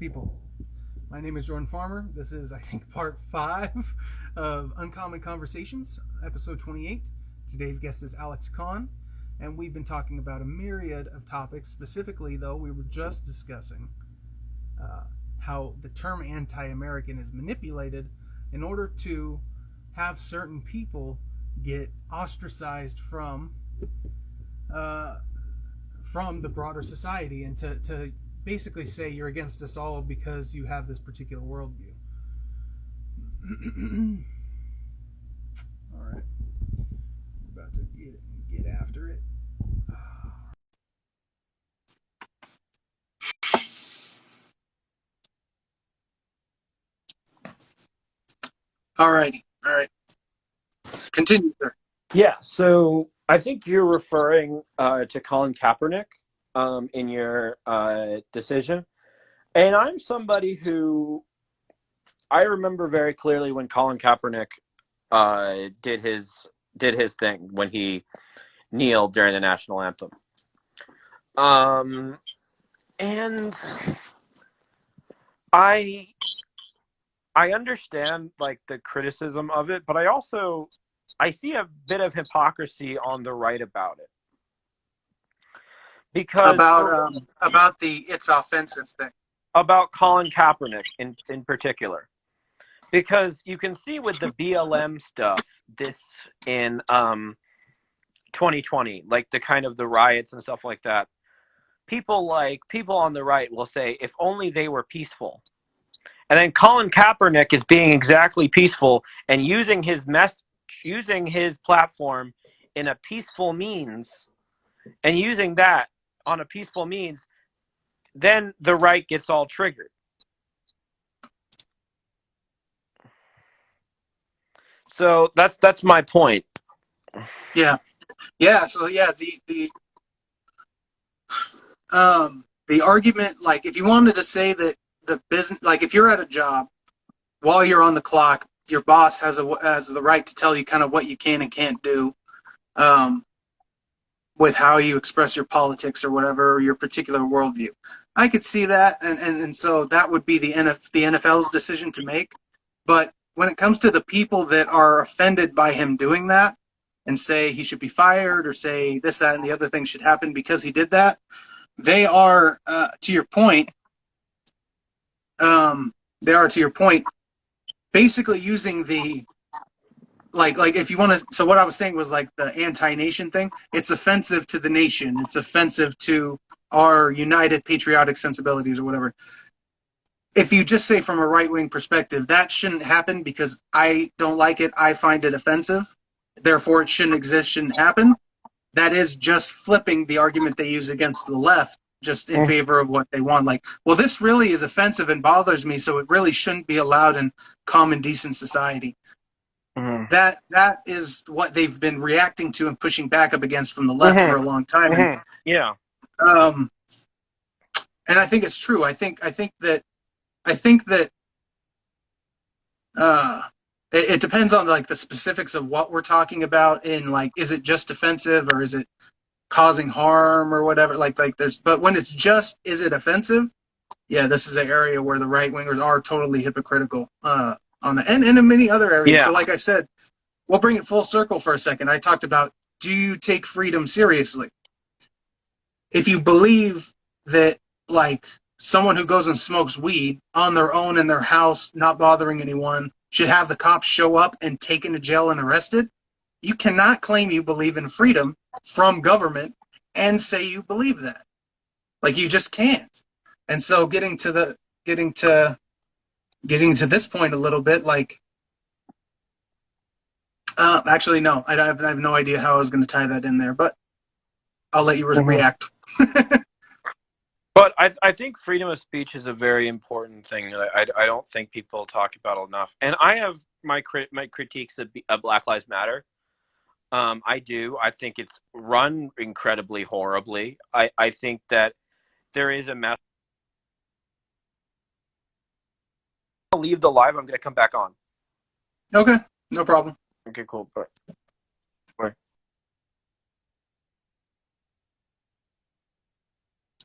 people. My name is Jordan Farmer. This is, I think, part 5 of Uncommon Conversations, episode 28. Today's guest is Alex Conn, and we've been talking about a myriad of topics. Specifically, though, we were just discussing how the term anti-American is manipulated in order to have certain people get ostracized from the broader society, and to basically say you're against us all because you have this particular worldview. All right, we're about to get after it. All right. Continue, sir. Yeah, so I think you're referring to Colin Kaepernick in your decision. And I'm somebody who I remember very clearly when Colin Kaepernick did his thing when he kneeled during the national anthem. And I understand like the criticism of it, but I see a bit of hypocrisy on the right about it. Because about the it's offensive thing. About Colin Kaepernick in particular. Because you can see with the BLM stuff this in 2020, like the kind of the riots and stuff like that. People on the right will say if only they were peaceful. And then Colin Kaepernick is being exactly peaceful and using his platform in a peaceful means, and using that on a peaceful means, then the right gets all triggered. So that's my point. Yeah. So the argument, like if you wanted to say that the business, like if you're at a job while you're on the clock, your boss has the right to tell you kind of what you can and can't do, with how you express your politics or whatever, or your particular worldview. I could see that, and so that would be the NFL's decision to make. But when it comes to the people that are offended by him doing that and say he should be fired or say this, that, and the other thing should happen because he did that, they are, to your point, basically using the like if you want to. So what I was saying was like the anti-nation thing. It's offensive to the nation. It's offensive to our united patriotic sensibilities or whatever. If you just say from a right-wing perspective, that shouldn't happen because I don't like it, I find it offensive, therefore it shouldn't exist, shouldn't happen. That is just flipping the argument they use against the left, just in favor of what they want. Like, well, this really is offensive and bothers me, so it really shouldn't be allowed in common, decent society. Mm-hmm. That is what they've been reacting to and pushing back up against from the left for a long time. Mm-hmm. Yeah. And I think it's true. I think that it depends on like the specifics of what we're talking about. In like, is it just offensive or is it causing harm or whatever? But when it's just, is it offensive? Yeah, this is an area where the right wingers are totally hypocritical on that, and in many other areas. Yeah. So, like I said, we'll bring it full circle for a second. I talked about, do you take freedom seriously? If you believe that, like, someone who goes and smokes weed on their own in their house, not bothering anyone, should have the cops show up and taken to jail and arrested, you cannot claim you believe in freedom from government and say you believe that. Like, you just can't. And so getting to this point a little bit, like, actually, no, I have no idea how I was going to tie that in there, but I'll let you react. But I think freedom of speech is a very important thing that I don't think people talk about enough. And I have my critiques of Black Lives Matter. I do. I think it's run incredibly horribly. I think that there is a mess. I'll leave the live. I'm going to come back on. Okay, no problem. Okay, cool. Bye.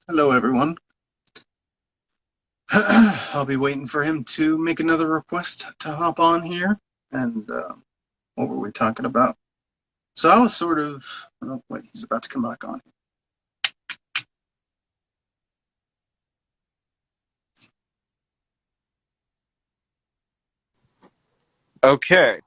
Hello, everyone. I'll be waiting for him to make another request to hop on here. And what were we talking about? So I was sort of, oh, wait, he's about to come back on. Okay.